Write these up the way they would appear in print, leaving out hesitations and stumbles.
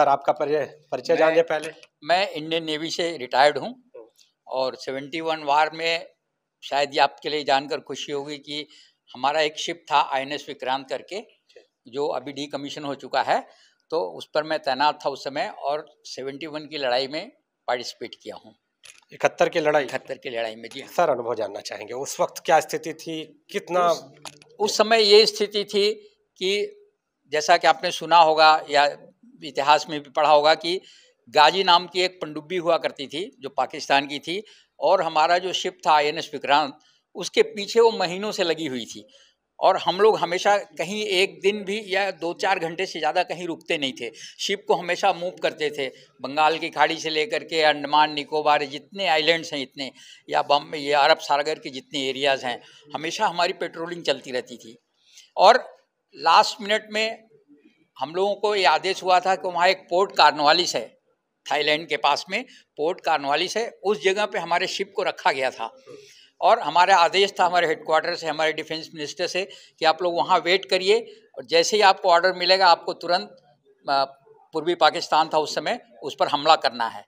Sir आपका परिचय जानिए पहले। मैं इंडियन नेवी से रिटायर्ड हूँ और 71 वार में, शायद ये आपके लिए जानकर खुशी होगी कि हमारा एक शिप था INS विक्रांत करके, जो अभी डीकमीशन हो चुका है, तो उस पर मैं तैनात था उस समय और 71 की लड़ाई में पार्टिसिपेट किया हूँ। 71 की लड़ाई? 71 की लड़ाई में, जी सर अनुभव जानना चाहेंगे, उस वक्त क्या स्थिति थी, कितना? उस समय ये स्थिति थी कि जैसा कि आपने सुना होगा या इतिहास में भी पढ़ा होगा कि गाजी नाम की एक पनडुब्बी हुआ करती थी जो पाकिस्तान की थी, और हमारा जो शिप था INS विक्रांत, उसके पीछे वो महीनों से लगी हुई थी और हम लोग हमेशा कहीं एक दिन भी या 2-4 घंटे से ज़्यादा कहीं रुकते नहीं थे। शिप को हमेशा मूव करते थे, बंगाल की खाड़ी से लेकर के अंडमान निकोबार जितने आइलैंड्स हैं इतने, या बम ये अरब सागर के जितने एरियाज़ हैं, हमेशा हमारी पेट्रोलिंग चलती रहती थी। और लास्ट मिनट में हम लोगों को ये आदेश हुआ था कि वहाँ एक पोर्ट कार्नवालिस है, थाईलैंड के पास में पोर्ट कार्नवालिस है, उस जगह पे हमारे शिप को रखा गया था और हमारा आदेश था हमारे हेडक्वार्टर से, हमारे डिफेंस मिनिस्टर से कि आप लोग वहाँ वेट करिए और जैसे ही आपको ऑर्डर मिलेगा आपको तुरंत पूर्वी पाकिस्तान था उस समय, उस पर हमला करना है।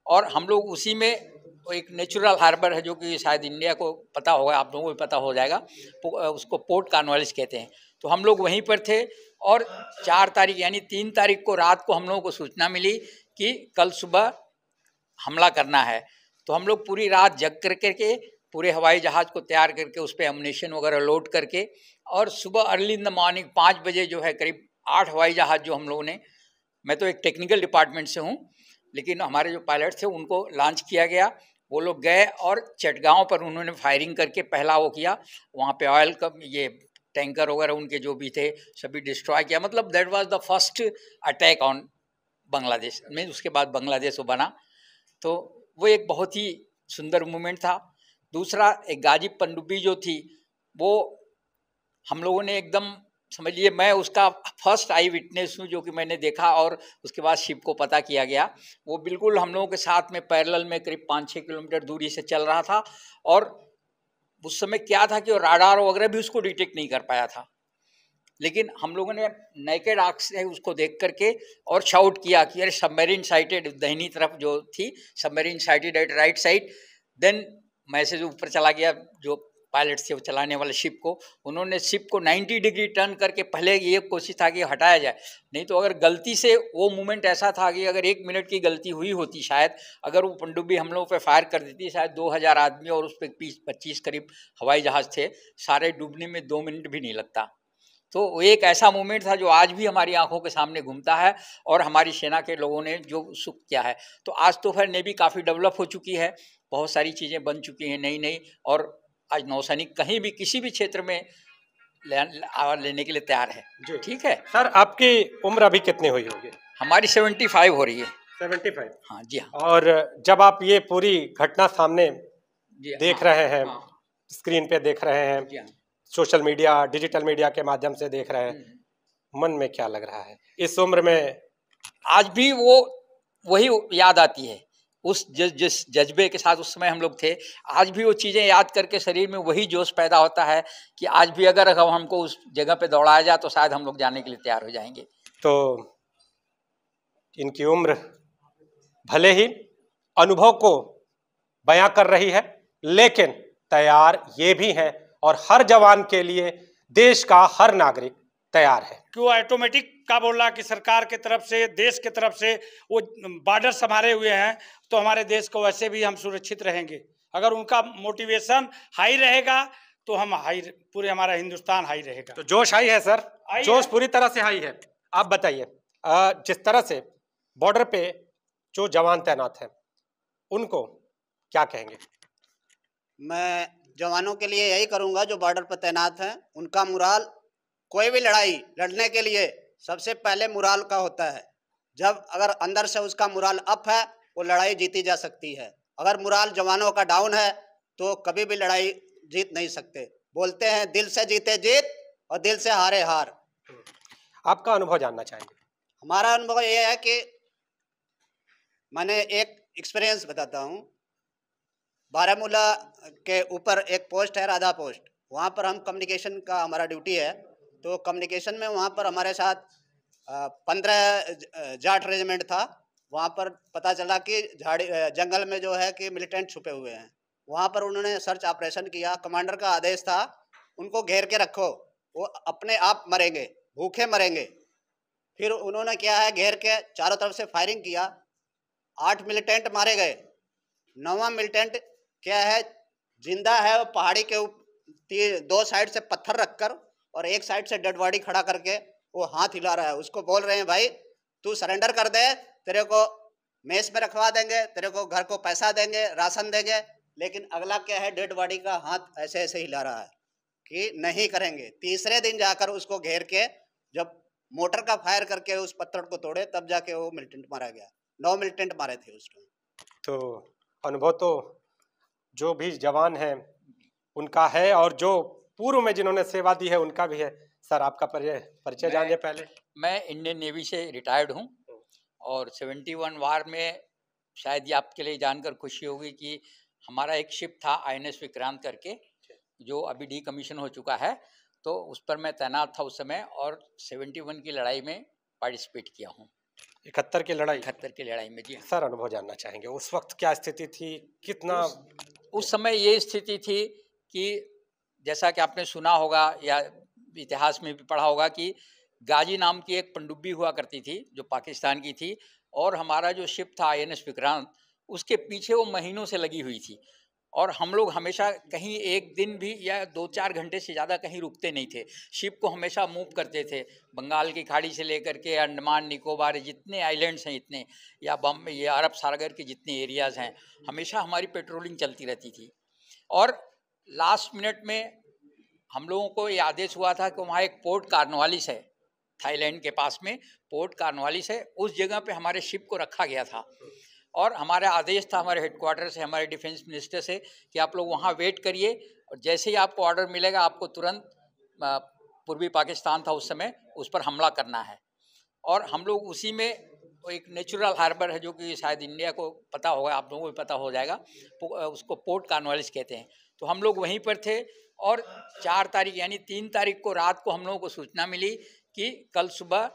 और हम लोग उसी में एक नेचुरल हार्बर है जो कि शायद इंडिया को पता होगा, आप लोगों को भी पता हो जाएगा, उसको पोर्ट कार्नवालिस कहते हैं। तो हम लोग वहीं पर थे और 4 तारीख यानी 3 तारीख को रात को हम लोगों को सूचना मिली कि कल सुबह हमला करना है। तो हम लोग पूरी रात जग करके पूरे हवाई जहाज़ को तैयार करके उस पर एमुनेशन वगैरह लोड करके, और सुबह अर्ली इन द मॉर्निंग 5 बजे जो है करीब 8 हवाई जहाज़ जो हम लोगों ने, मैं तो एक टेक्निकल डिपार्टमेंट से हूँ लेकिन हमारे जो पायलट थे उनको लॉन्च किया गया। वो लोग गए और चटगांव पर उन्होंने फायरिंग करके पहला वो किया, वहाँ पे ऑयल का ये टैंकर वगैरह उनके जो भी थे सभी डिस्ट्रॉय किया। मतलब that was the first attack on Bangladesh में, उसके बाद बांग्लादेश वो बना। तो वो एक बहुत ही सुंदर मूवमेंट था। दूसरा, एक गाजी पनडुब्बी जो थी वो हम लोगों ने एकदम, समझिए मैं उसका फर्स्ट आई विटनेस हूँ जो कि मैंने देखा और उसके बाद शिप को पता किया गया। वो बिल्कुल हम लोगों के साथ में पैरेलल में करीब 5-6 किलोमीटर दूरी से चल रहा था और उस समय क्या था कि वो राडार वगैरह भी उसको डिटेक्ट नहीं कर पाया था, लेकिन हम लोगों ने नेकेड आँख से उसको देख करके और शाउट किया कि अरे सबमरीन साइटेड, दाहिनी तरफ जो थी submarine sighted at right side. Then message ऊपर चला गया, जो पायलट थे वो चलाने वाले शिप को, उन्होंने शिप को 90 डिग्री टर्न करके पहले ये कोशिश था कि हटाया जाए, नहीं तो अगर गलती से वो मूवमेंट ऐसा था कि अगर 1 मिनट की गलती हुई होती, शायद अगर वो पनडुब्बी हम लोगों पे फायर कर देती, शायद 2000 आदमी और उस पर 20-25 करीब हवाई जहाज़ थे, सारे डूबने में 2 मिनट भी नहीं लगता। तो वो एक ऐसा मोमेंट था जो आज भी हमारी आंखों के सामने घूमता है और हमारी सेना के लोगों ने जो सुख किया है। तो आज तो फिर नेवी काफ़ी डेवलप हो चुकी है, बहुत सारी चीज़ें बन चुकी हैं नई नई, और आज नौसैनिक कहीं भी किसी भी क्षेत्र में लेने के लिए तैयार है। ठीक है सर, आपकी उम्र अभी कितनी हुई होगी? हमारी 75 हो रही है। 75? हाँ जी हाँ। और जब आप ये पूरी घटना सामने देख रहे हैं, स्क्रीन पे देख रहे हैं, सोशल मीडिया, डिजिटल मीडिया के माध्यम से देख रहे हैं, मन में क्या लग रहा है इस उम्र में? आज भी वो वही याद आती है, उस जिस जज्बे के साथ उस समय हम लोग थे, आज भी वो चीज़ें याद करके शरीर में वही जोश पैदा होता है कि आज भी अगर हमको उस जगह पे दौड़ाया जाए तो शायद हम लोग जाने के लिए तैयार हो जाएंगे। तो इनकी उम्र भले ही अनुभव को बयां कर रही है, लेकिन तैयार ये भी है, और हर जवान के लिए देश का हर नागरिक तैयार है। क्यों ऑटोमेटिक का बोला कि सरकार के तरफ से, देश के तरफ से वो बॉर्डर संभाले हुए हैं, तो हमारे देश को वैसे भी हम सुरक्षित रहेंगे। अगर उनका मोटिवेशन हाई रहेगा तो हम हाई, पूरे हमारा हिंदुस्तान हाई रहेगा। तो जोश हाई है सर, जोश पूरी तरह से हाई है। आप बताइए, जिस तरह से बॉर्डर पे जो जवान तैनात हैं उनको क्या कहेंगे? मैं जवानों के लिए यही करूंगा जो बॉर्डर पर तैनात हैं, उनका मुराल, कोई भी लड़ाई लड़ने के लिए सबसे पहले मुराल का होता है। जब अगर अंदर से उसका मुराल अप है वो लड़ाई जीती जा सकती है। अगर मुराल जवानों का डाउन है तो कभी भी लड़ाई जीत नहीं सकते। बोलते हैं दिल से जीते जीत और दिल से हारे हार। आपका अनुभव जानना चाहेंगे? हमारा अनुभव ये है कि मैंने एक एक्सपीरियंस बताता हूँ। बारामूला के ऊपर एक पोस्ट है, राधा पोस्ट, वहाँ पर हम कम्युनिकेशन का हमारा ड्यूटी है। तो कम्युनिकेशन में वहाँ पर हमारे साथ 15 जाट रेजिमेंट था। वहाँ पर पता चला कि जंगल में जो है कि मिलिटेंट छुपे हुए हैं। वहाँ पर उन्होंने सर्च ऑपरेशन किया। कमांडर का आदेश था उनको घेर के रखो, वो अपने आप मरेंगे, भूखे मरेंगे। फिर उन्होंने क्या है, घेर के चारों तरफ से फायरिंग किया। 8 मिलिटेंट मारे गए। 9वां मिलिटेंट क्या है, जिंदा है। वो पहाड़ी के 2 साइड से पत्थर रखकर और एक साइड से डेड बॉडी खड़ा करके वो हाथ हिला रहा है। उसको बोल रहे हैं, भाई तू सरेंडर कर दे, तेरे को मेस में रखवा देंगे, तेरे को घर को पैसा देंगे, राशन देंगे। लेकिन अगला क्या है, डेड बॉडी का हाथ ऐसे ऐसे हिला रहा है कि नहीं करेंगे। तीसरे दिन जाकर उसको घेर के जब मोटर का फायर करके उस पत्थर को तोड़े, तब जाके वो मिलिटेंट मारा गया। 9 मिलिटेंट मारे थे उस टाइम। तो अनुभव तो जो भी जवान हैं उनका है, और जो पूर्व में जिन्होंने सेवा दी है उनका भी है। सर, आपका परिचय जानिए पहले। मैं इंडियन नेवी से रिटायर्ड हूँ और 71 वार में, शायद ये आपके लिए जानकर खुशी होगी कि हमारा एक शिप था INS विक्रांत करके, जो अभी डीकमीशन हो चुका है। तो उस पर मैं तैनात था उस समय और 71 की लड़ाई में पार्टिसिपेट किया हूँ। 71 की लड़ाई? 71 की लड़ाई में, जी। सर, अनुभव जानना चाहेंगे, उस वक्त क्या स्थिति थी, कितना? उस समय ये स्थिति थी कि जैसा कि आपने सुना होगा या इतिहास में भी पढ़ा होगा कि गाजी नाम की एक पनडुब्बी हुआ करती थी जो पाकिस्तान की थी, और हमारा जो शिप था INS विक्रांत, उसके पीछे वो महीनों से लगी हुई थी। और हम लोग हमेशा कहीं एक दिन भी या 2-4 घंटे से ज़्यादा कहीं रुकते नहीं थे। शिप को हमेशा मूव करते थे, बंगाल की खाड़ी से लेकर के अंडमान निकोबार जितने आइलैंड्स हैं इतने, या बम या अरब सागर के जितने एरियाज़ हैं, हमेशा हमारी पेट्रोलिंग चलती रहती थी। और लास्ट मिनट में हम लोगों को ये आदेश हुआ था कि वहाँ एक पोर्ट कार्नवालिस है, थाईलैंड के पास में पोर्ट कार्नवालिस है, उस जगह पे हमारे शिप को रखा गया था। और हमारा आदेश था हमारे हेडक्वार्टर से, हमारे डिफेंस मिनिस्टर से, कि आप लोग वहाँ वेट करिए और जैसे ही आपको ऑर्डर मिलेगा आपको तुरंत पूर्वी पाकिस्तान था उस समय, उस पर हमला करना है। और हम लोग उसी में, एक नेचुरल हार्बर है जो कि शायद इंडिया को पता होगा, आप लोगों को भी पता हो जाएगा, उसको पोर्ट कार्नवालिस कहते हैं। तो हम लोग वहीं पर थे और 4 तारीख यानी 3 तारीख को रात को हम लोगों को सूचना मिली कि कल सुबह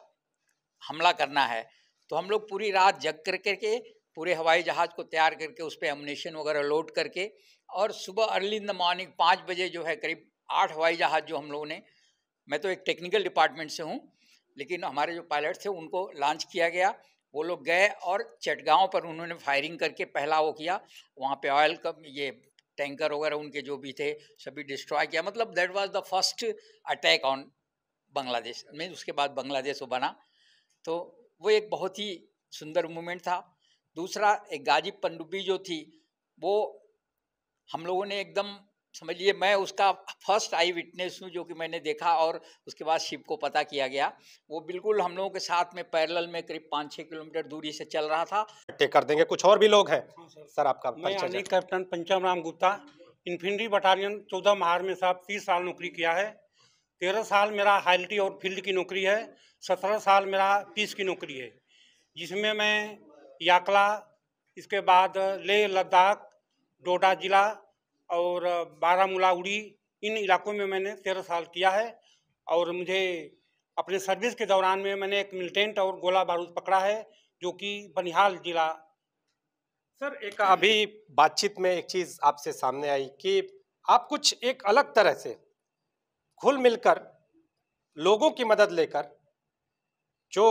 हमला करना है। तो हम लोग पूरी रात जग करके पूरे हवाई जहाज़ को तैयार करके उस पर एमुनेशन वगैरह लोड करके, और सुबह अर्ली इन द मॉर्निंग 5 बजे जो है करीब 8 हवाई जहाज़ जो हम लोगों ने, मैं तो एक टेक्निकल डिपार्टमेंट से हूँ, लेकिन हमारे जो पायलट थे उनको लॉन्च किया गया। वो लोग गए और चटगांव पर उन्होंने फायरिंग करके पहला वो किया। वहाँ पे ऑयल का ये टैंकर वगैरह उनके जो भी थे सभी डिस्ट्रॉय किया। मतलब that was the first attack on Bangladesh में। उसके बाद बांग्लादेश वो बना, तो वो एक बहुत ही सुंदर मूवमेंट था। दूसरा, एक गाजी पनडुब्बी जो थी वो हम लोगों ने एकदम, समझिए मैं उसका फर्स्ट आई विटनेस हूँ जो कि मैंने देखा, और उसके बाद शिप को पता किया गया। वो बिल्कुल हम लोगों के साथ में पैरेलल में करीब 5-6 किलोमीटर दूरी से चल रहा था। टेक कर देंगे, कुछ और भी लोग हैं। सर, आपका मैं आर्मी कैप्टन पंचम राम गुप्ता, इन्फेंट्री बटालियन 14 महार में साहब 30 साल नौकरी किया है। 13 साल मेरा हाइल्टी और फील्ड की नौकरी है। 17 साल मेरा पीस की नौकरी है, जिसमें मैं याकला, इसके बाद लेह लद्दाख, डोडा ज़िला और बारामूला उड़ी, इन इलाकों में मैंने 13 साल किया है। और मुझे अपने सर्विस के दौरान में मैंने एक मिलिटेंट और गोला बारूद पकड़ा है, जो कि बनिहाल जिला। सर, एक अभी बातचीत में एक चीज़ आपसे सामने आई कि आप कुछ एक अलग तरह से घुल मिलकर लोगों की मदद लेकर जो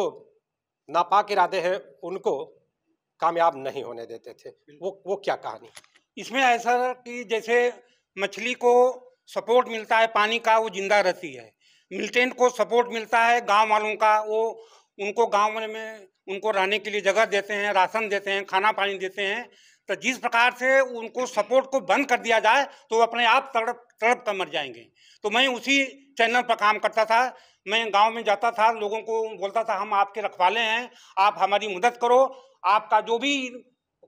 नापाक इरादे हैं उनको कामयाब नहीं होने देते थे। वो क्या कहानी? इसमें ऐसा कि जैसे मछली को सपोर्ट मिलता है पानी का, वो जिंदा रहती है। मिलिटेंट को सपोर्ट मिलता है गांव वालों का, वो उनको गांव में उनको रहने के लिए जगह देते हैं, राशन देते हैं, खाना पानी देते हैं। तो जिस प्रकार से उनको सपोर्ट को बंद कर दिया जाए तो वो अपने आप तड़प कर मर जाएंगे। तो मैं उसी चैनल पर काम करता था। मैं गांव में जाता था, लोगों को बोलता था हम आपके रखवाले हैं, आप हमारी मदद करो, आपका जो भी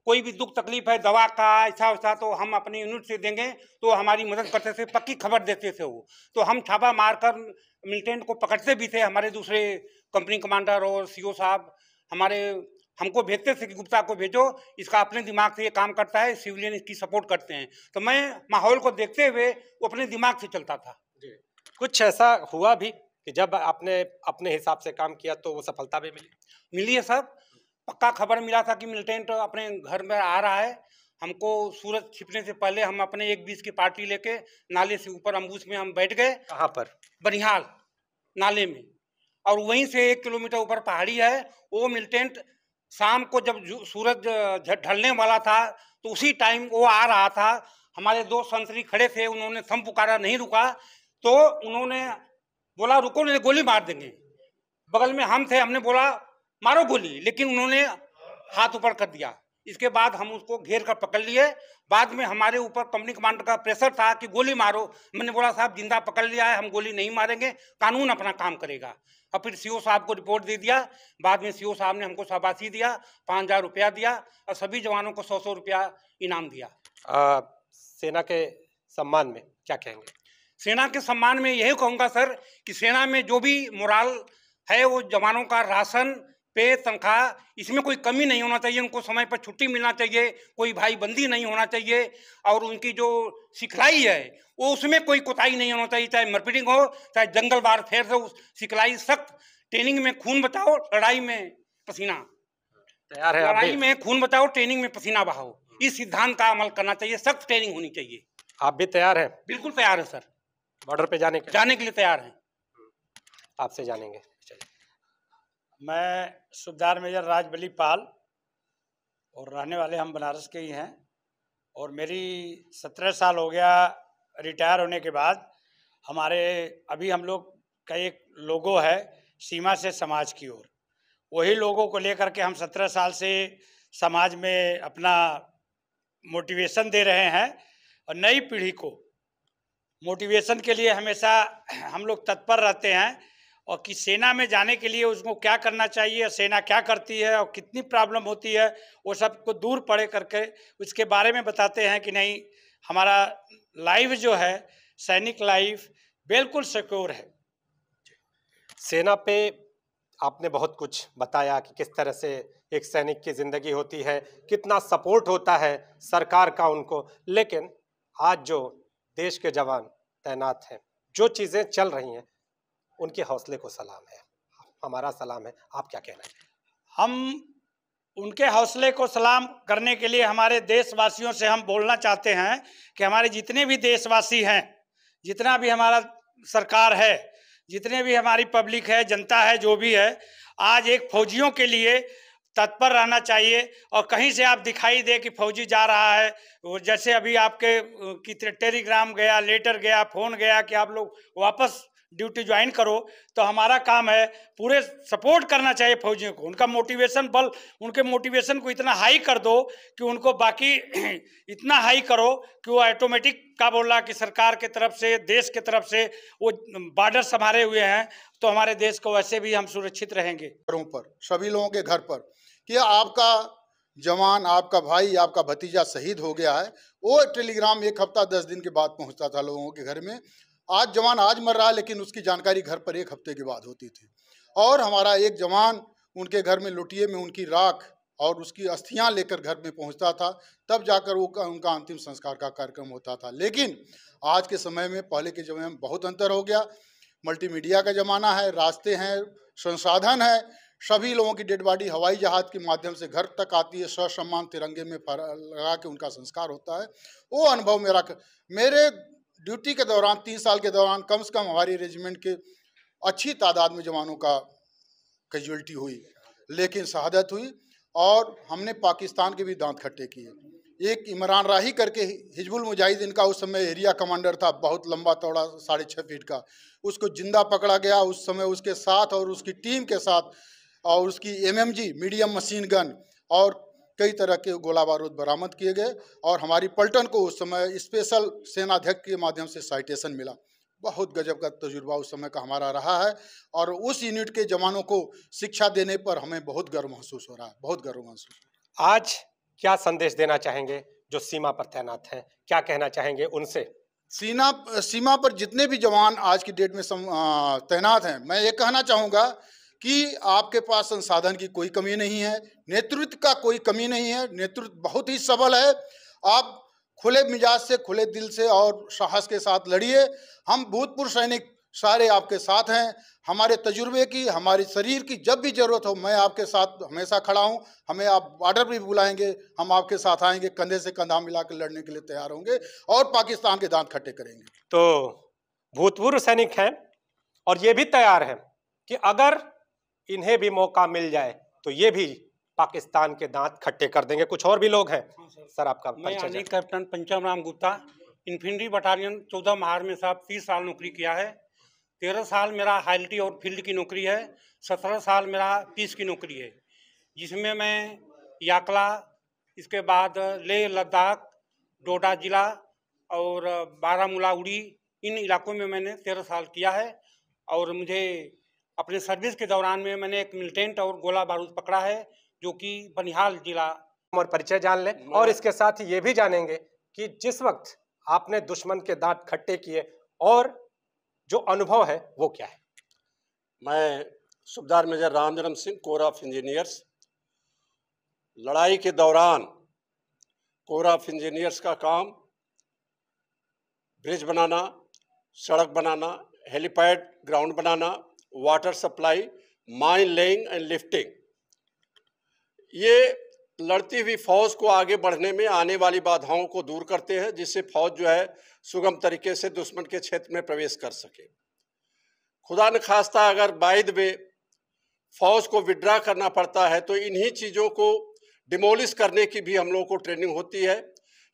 कोई भी दुख तकलीफ है, दवा का ऐसा वैसा, तो हम अपनी यूनिट से देंगे। तो हमारी मदद करते थे, पक्की खबर देते थे वो। तो हम छापा मारकर मिलिटेंट को पकड़ते भी थे। हमारे दूसरे कंपनी कमांडर और CO साहब हमको भेजते थे कि गुप्ता को भेजो, इसका अपने दिमाग से ये काम करता है, सिविलियन इसकी सपोर्ट करते हैं। तो मैं माहौल को देखते हुए वो अपने दिमाग से चलता था। कुछ ऐसा हुआ भी कि जब आपने अपने हिसाब से काम किया तो वो सफलता भी मिली है सर। पक्का खबर मिला था कि मिलिटेंट अपने घर में आ रहा है। हमको सूरज छिपने से पहले हम अपने 1-20 की पार्टी लेके नाले से ऊपर अम्बूस में हम बैठ गए। कहाँ पर? बनिहाल नाले में। और वहीं से 1 किलोमीटर ऊपर पहाड़ी है। वो मिलिटेंट शाम को जब सूरज ढलने वाला था तो उसी टाइम वो आ रहा था। हमारे 2 संतरी खड़े थे, उन्होंने थम पुकारा, नहीं रुका तो उन्होंने बोला रुको नहीं गोली मार देंगे। बगल में हम थे, हमने बोला मारो गोली, लेकिन उन्होंने हाथ ऊपर कर दिया। इसके बाद हम उसको घेर कर पकड़ लिए। बाद में हमारे ऊपर कंपनी कमांडर का प्रेशर था कि गोली मारो। मैंने बोला साहब जिंदा पकड़ लिया है, हम गोली नहीं मारेंगे, कानून अपना काम करेगा। और फिर सीओ साहब को रिपोर्ट दे दिया। बाद में सीओ साहब ने हमको शाबाशी दिया, 5000 रुपया दिया और सभी जवानों को 100-100 रुपया इनाम दिया। सेना के सम्मान में क्या कहेंगे? सेना के सम्मान में यही कहूँगा सर कि सेना में जो भी मोराल है वो जवानों का राशन, पे, तनख्वाह, इसमें कोई कमी नहीं होना चाहिए। उनको समय पर छुट्टी मिलना चाहिए, कोई भाई बंदी नहीं होना चाहिए। और उनकी जो सिखलाई है वो उसमें कोई कोताही नहीं होना चाहिए। चाहे मरपिटिंग हो, चाहे जंगल वारफेयर से सिखलाई सख्त। ट्रेनिंग में खून बचाओ, लड़ाई में पसीना तैयार है? लड़ाई में खून बचाओ, ट्रेनिंग में पसीना बहाओ। इस सिद्धांत का अमल करना चाहिए, सख्त ट्रेनिंग होनी चाहिए। आप भी तैयार हैं? बिल्कुल तैयार है सर, बॉर्डर पे जाने के लिए तैयार हैं। आपसे जानेंगे। मैं सूबेदार मेजर राजबली पाल और रहने वाले हम बनारस के ही हैं। और मेरी 17 साल हो गया रिटायर होने के बाद। हमारे अभी हम लोग का एक लोगो है सीमा से समाज की ओर। वही लोगों को लेकर के हम 17 साल से समाज में अपना मोटिवेशन दे रहे हैं। और नई पीढ़ी को मोटिवेशन के लिए हमेशा हम लोग तत्पर रहते हैं। और कि सेना में जाने के लिए उसको क्या करना चाहिए, सेना क्या करती है और कितनी प्रॉब्लम होती है, वो सब को दूर पड़े करके उसके बारे में बताते हैं कि नहीं हमारा लाइफ जो है, सैनिक लाइफ बिल्कुल सिक्योर है। सेना पे आपने बहुत कुछ बताया कि किस तरह से एक सैनिक की ज़िंदगी होती है, कितना सपोर्ट होता है सरकार का उनको। लेकिन आज जो देश के जवान तैनात हैं, जो चीज़ें चल रही हैं, उनके हौसले को सलाम है, हमारा सलाम है। आप क्या कहना है? हम उनके हौसले को सलाम करने के लिए हमारे देशवासियों से हम बोलना चाहते हैं कि हमारे जितने भी देशवासी हैं, जितना भी हमारा सरकार है, जितने भी हमारी पब्लिक है, जनता है, जो भी है, आज एक फौजियों के लिए तत्पर रहना चाहिए। और कहीं से आप दिखाई दे कि फौजी जा रहा है, वो जैसे अभी आपके की टेलीग्राम गया, लेटर गया, फोन गया कि आप लोग वापस ड्यूटी ज्वाइन करो, तो हमारा काम है पूरे सपोर्ट करना चाहिए फौजियों को। उनका मोटिवेशन बल, उनके मोटिवेशन को इतना हाई कर दो कि उनको बाकी इतना हाई करो कि वो ऑटोमेटिक का बोला कि सरकार के तरफ से, देश के तरफ से वो बॉर्डर संभाले हुए हैं, तो हमारे देश को वैसे भी हम सुरक्षित रहेंगे। घरों पर, सभी लोगों के घर पर कि आपका जवान, आपका भाई, आपका भतीजा शहीद हो गया है। वो टेलीग्राम 1 हफ्ता 10 दिन के बाद पहुंचता था लोगों के घर में। आज जवान आज मर रहा है, लेकिन उसकी जानकारी घर पर 1 हफ्ते के बाद होती थी। और हमारा एक जवान उनके घर में लुटिये में उनकी राख और उसकी अस्थियां लेकर घर में पहुंचता था, तब जाकर वो उनका अंतिम संस्कार का कार्यक्रम होता था। लेकिन आज के समय में पहले के समय में बहुत अंतर हो गया। मल्टीमीडिया का ज़माना है, रास्ते हैं, संसाधन है, सभी लोगों की डेड बॉडी हवाई जहाज़ के माध्यम से घर तक आती है, ससम्मान तिरंगे में लगा के उनका संस्कार होता है। वो अनुभव मेरे ड्यूटी के दौरान 3 साल के दौरान कम से कम हमारी रेजिमेंट के अच्छी तादाद में जवानों का कैजुअल्टी हुई, लेकिन शहादत हुई। और हमने पाकिस्तान के भी दांत खट्टे किए। एक इमरान राही करके हिजबुल मुजाहिदीन का उस समय एरिया कमांडर था, बहुत लंबा चौड़ा 6.5 फीट का, उसको जिंदा पकड़ा गया। उस समय उसके साथ और उसकी टीम के साथ और उसकी MMG मीडियम मशीन गन और कई तरह के गोला बारूद बरामद किए गए। और हमारी पलटन को उस समय स्पेशल सेनाध्यक्ष के माध्यम से साइटेशन मिला। बहुत गजब का तजुर्बा उस समय का हमारा रहा है। और उस यूनिट के जवानों को शिक्षा देने पर हमें बहुत गर्व महसूस हो रहा है, बहुत गर्व महसूस। आज क्या संदेश देना चाहेंगे जो सीमा पर तैनात हैं, क्या कहना चाहेंगे उनसे? सीमा पर जितने भी जवान आज की डेट में तैनात हैं, मैं ये कहना चाहूँगा कि आपके पास संसाधन की कोई कमी नहीं है, नेतृत्व का कोई कमी नहीं है, नेतृत्व बहुत ही सबल है। आप खुले मिजाज से, खुले दिल से और साहस के साथ लड़िए। हम भूतपूर्व सैनिक सारे आपके साथ हैं। हमारे तजुर्बे की, हमारे शरीर की जब भी जरूरत हो, मैं आपके साथ हमेशा खड़ा हूं। हमें आप बॉर्डर पर भी बुलाएंगे, हम आपके साथ आएंगे, कंधे से कंधा मिलाकर लड़ने के लिए तैयार होंगे और पाकिस्तान के दांत खट्टे करेंगे। तो भूतपूर्व सैनिक हैं और ये भी तैयार हैं कि अगर इन्हें भी मौका मिल जाए तो ये भी पाकिस्तान के दांत खट्टे कर देंगे। कुछ और भी लोग हैं। सर आपका मैं यानी कैप्टन पंचम राम गुप्ता, इन्फेंट्री बटालियन 14 महार में साहब 30 साल नौकरी किया है। 13 साल मेरा हाइल्टी और फील्ड की नौकरी है। 17 साल मेरा पीस की नौकरी है, जिसमें मैं याकला, इसके बाद लेह लद्दाख, डोडा जिला और बारामूला उड़ी, इन इलाकों में मैंने 13 साल किया है। और मुझे अपने सर्विस के दौरान में मैंने एक मिलिटेंट और गोला बारूद पकड़ा है, जो कि बनिहाल जिला। और परिचय जान लें और इसके साथ ही ये भी जानेंगे कि जिस वक्त आपने दुश्मन के दांत खट्टे किए और जो अनुभव है वो क्या है। मैं सूबेदार major Ramjanm Singh, corps of engineers. लड़ाई के दौरान कोर ऑफ इंजीनियर्स का काम ब्रिज बनाना, सड़क बनाना, हेलीपैड ग्राउंड बनाना, water supply, mine laying and lifting, ये लड़ती हुई फौज को आगे बढ़ने में आने वाली बाधाओं को दूर करते हैं, जिससे फौज जो है सुगम तरीके से दुश्मन के क्षेत्र में प्रवेश कर सके। खुदा न खास्ता अगर बाय द वे फौज को विड्रा करना पड़ता है तो इन्हीं चीज़ों को डिमोलिश करने की भी हम लोगों को ट्रेनिंग होती है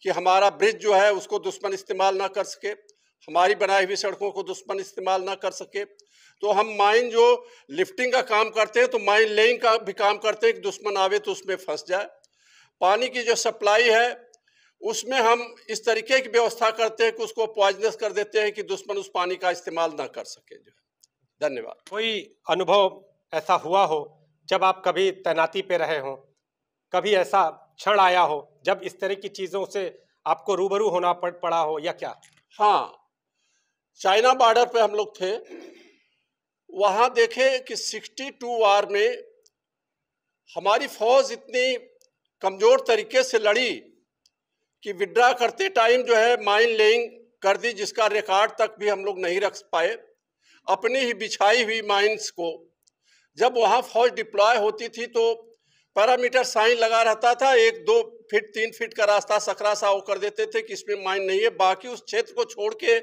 कि हमारा ब्रिज जो है उसको दुश्मन इस्तेमाल ना कर सके, हमारी बनाई हुई सड़कों को दुश्मन इस्तेमाल ना कर सके। तो हम माइन जो लिफ्टिंग का काम करते हैं तो माइन लेइंग का भी काम करते हैं कि दुश्मन आवे तो उसमें फंस जाए। पानी की जो सप्लाई है उसमें हम इस तरीके की व्यवस्था करते हैं कि उसको पॉइजनस कर देते हैं कि दुश्मन उस पानी का इस्तेमाल ना कर सके। जो है, धन्यवाद। कोई अनुभव ऐसा हुआ हो जब आप कभी तैनाती पे रहे हो, कभी ऐसा क्षण आया हो जब इस तरह की चीजों से आपको रूबरू होना पड़ा हो या क्या? हाँ, चाइना बॉर्डर पे हम लोग थे, वहाँ देखे कि 62 वार में हमारी फौज इतनी कमजोर तरीके से लड़ी कि विड्रा करते टाइम जो है माइन लेइंग कर दी, जिसका रिकॉर्ड तक भी हम लोग नहीं रख पाए। अपनी ही बिछाई हुई माइंस को जब वहाँ फौज डिप्लॉय होती थी तो पैरामीटर साइन लगा रहता था, 1-2 फीट 3 फीट का रास्ता सकरा सा वो कर देते थे कि इसमें माइन नहीं है। बाकी उस क्षेत्र को छोड़ के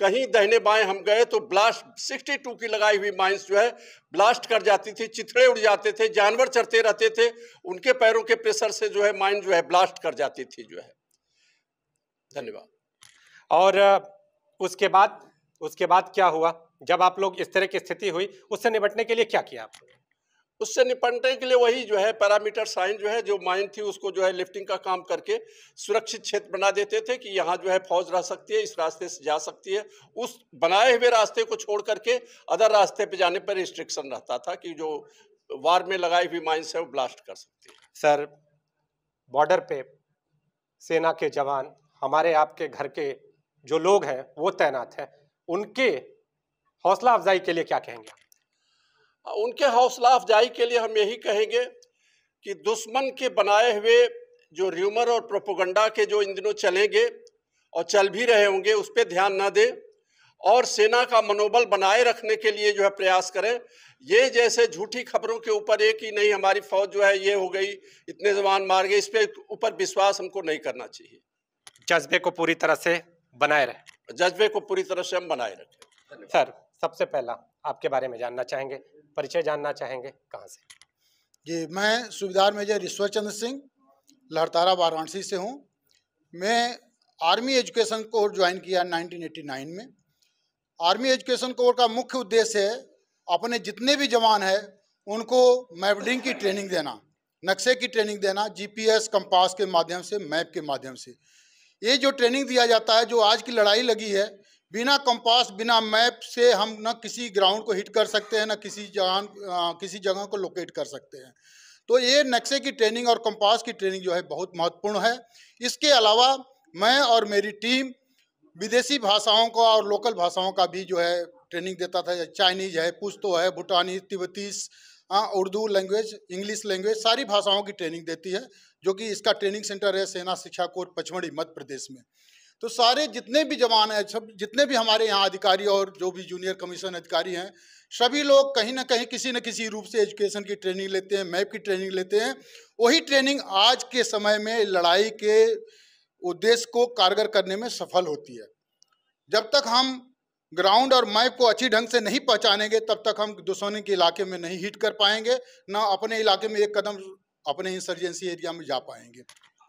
कहीं दाहिने बाएं हम गए तो ब्लास्ट 62 की लगाई हुई माइंस जो है ब्लास्ट कर जाती थी, चिथड़े उड़ जाते थे, जानवर चरते रहते थे, उनके पैरों के प्रेशर से जो है माइन जो है ब्लास्ट कर जाती थी। जो है, धन्यवाद। और उसके बाद क्या हुआ जब आप लोग इस तरह की स्थिति हुई, उससे निपटने के लिए क्या किया आपने? उससे निपटने के लिए वही जो है पैरामीटर साइन जो है जो माइन थी उसको जो है लिफ्टिंग का काम करके सुरक्षित क्षेत्र बना देते थे कि यहाँ जो है फौज रह सकती है, इस रास्ते से जा सकती है। उस बनाए हुए रास्ते को छोड़ करके अदर रास्ते पे जाने पर रिस्ट्रिक्शन रहता था कि जो वार में लगाई हुई माइंस है वो ब्लास्ट कर सकती है। सर, बॉर्डर पे सेना के जवान, हमारे आपके घर के जो लोग हैं वो तैनात हैं, उनके हौसला अफजाई के लिए क्या कहेंगे? उनके हौसला अफजाई के लिए हम यही कहेंगे कि दुश्मन के बनाए हुए जो र्यूमर और प्रोपोगंडा के जो इन दिनों चलेंगे और चल भी रहे होंगे उस पर ध्यान न दें और सेना का मनोबल बनाए रखने के लिए जो है प्रयास करें। ये जैसे झूठी खबरों के ऊपर एक ही नहीं हमारी फौज जो है ये हो गई, इतने जवान मार गए, इस पे ऊपर विश्वास हमको नहीं करना चाहिए। जज्बे को पूरी तरह से बनाए रखें। जज्बे को पूरी तरह से हम बनाए रखें। सर, सबसे पहला आपके बारे में जानना चाहेंगे, परिचय जानना चाहेंगे, कहाँ से? जी, मैं सूबेदार मेजर ईश्वर चंद्र सिंह, लहरतारा वाराणसी से हूँ। मैं आर्मी एजुकेशन कोर्स ज्वाइन किया 1989 में। आर्मी एजुकेशन कोर्स का मुख्य उद्देश्य है अपने जितने भी जवान हैं उनको मैपिंग की ट्रेनिंग देना, नक्शे की ट्रेनिंग देना, जीपीएस कंपास के माध्यम से, मैप के माध्यम से। ये जो ट्रेनिंग दिया जाता है, जो आज की लड़ाई लगी है, बिना कंपास बिना मैप से हम न किसी ग्राउंड को हिट कर सकते हैं, न किसी जगह को लोकेट कर सकते हैं। तो ये नक्शे की ट्रेनिंग और कंपास की ट्रेनिंग जो है बहुत महत्वपूर्ण है। इसके अलावा मैं और मेरी टीम विदेशी भाषाओं का और लोकल भाषाओं का भी जो है ट्रेनिंग देता था। चाइनीज है, पुश्तो है, भूटानी, तिब्बतीस, उर्दू लैंग्वेज, इंग्लिश लैंग्वेज, सारी भाषाओं की ट्रेनिंग देती है, जो कि इसका ट्रेनिंग सेंटर है सेना शिक्षा कोर पचमढ़ी, मध्य प्रदेश में। तो सारे जितने भी जवान हैं, सब जितने भी हमारे यहाँ अधिकारी और जो भी जूनियर कमीशन अधिकारी हैं, सभी लोग कहीं ना कहीं किसी न किसी रूप से एजुकेशन की ट्रेनिंग लेते हैं, मैप की ट्रेनिंग लेते हैं। वही ट्रेनिंग आज के समय में लड़ाई के उद्देश्य को कारगर करने में सफल होती है। जब तक हम ग्राउंड और मैप को अच्छी ढंग से नहीं पहचानेंगे, तब तक हम दुश्मन के इलाके में नहीं हिट कर पाएंगे, ना अपने इलाके में एक कदम अपने इंसर्जेंसी एरिया में जा पाएंगे।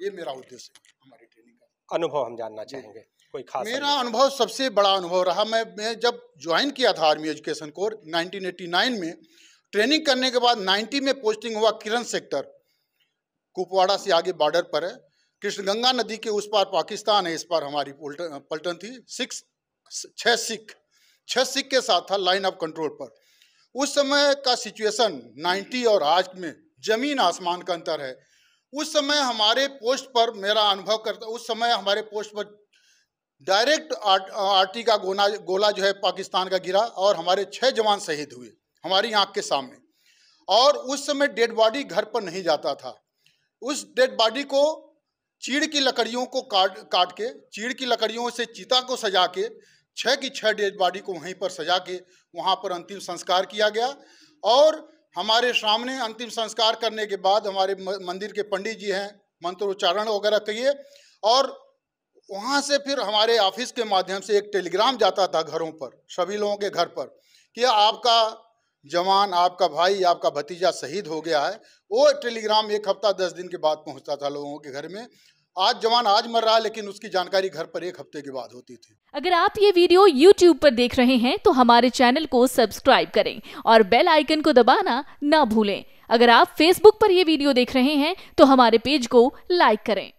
ये मेरा उद्देश्य है हमारी ट्रेनिंग का। अनुभव हम जानना चाहेंगे, कोई खास मेरा अनुभव सबसे बड़ा अनुभव रहा, मैं जब ज्वाइन किया था आर्मी एजुकेशन कोर 1989 में, ट्रेनिंग करने के बाद 90 में पोस्टिंग हुआ किरण सेक्टर, कुपवाड़ा से आगे बॉर्डर पर है, कृष्णगंगा नदी के उस पार पाकिस्तान है, इस पार हमारी पलटन थी। 6 सिख के साथ था लाइन ऑफ कंट्रोल पर। उस समय का सिचुएशन 90 और आज में जमीन आसमान का अंतर है। उस समय हमारे पोस्ट पर, मेरा अनुभव करता, उस समय हमारे पोस्ट पर डायरेक्ट आरटी का गोला जो है पाकिस्तान का गिरा और हमारे 6 जवान शहीद हुए हमारी आंख के सामने। और उस समय डेड बॉडी घर पर नहीं जाता था। उस डेड बॉडी को चीड़ की लकड़ियों को काट के, चीड़ की लकड़ियों से चिता को सजा के 6 की 6 डेड बॉडी को वहीं पर सजा के वहाँ पर अंतिम संस्कार किया गया। और हमारे सामने अंतिम संस्कार करने के बाद हमारे मंदिर के पंडित जी हैं, मंत्रोच्चारण वगैरह किए, और वहाँ से फिर हमारे ऑफिस के माध्यम से एक टेलीग्राम जाता था घरों पर, सभी लोगों के घर पर, कि आपका जवान, आपका भाई, आपका भतीजा शहीद हो गया है। वो टेलीग्राम 1 हफ्ता 10 दिन के बाद पहुँचता था लोगों के घर में। आज जवान आज मर रहा है, लेकिन उसकी जानकारी घर पर 1 हफ्ते के बाद होती थी। अगर आप ये वीडियो YouTube पर देख रहे हैं तो हमारे चैनल को सब्सक्राइब करें और बेल आइकन को दबाना ना भूलें। अगर आप Facebook पर ये वीडियो देख रहे हैं तो हमारे पेज को लाइक करें।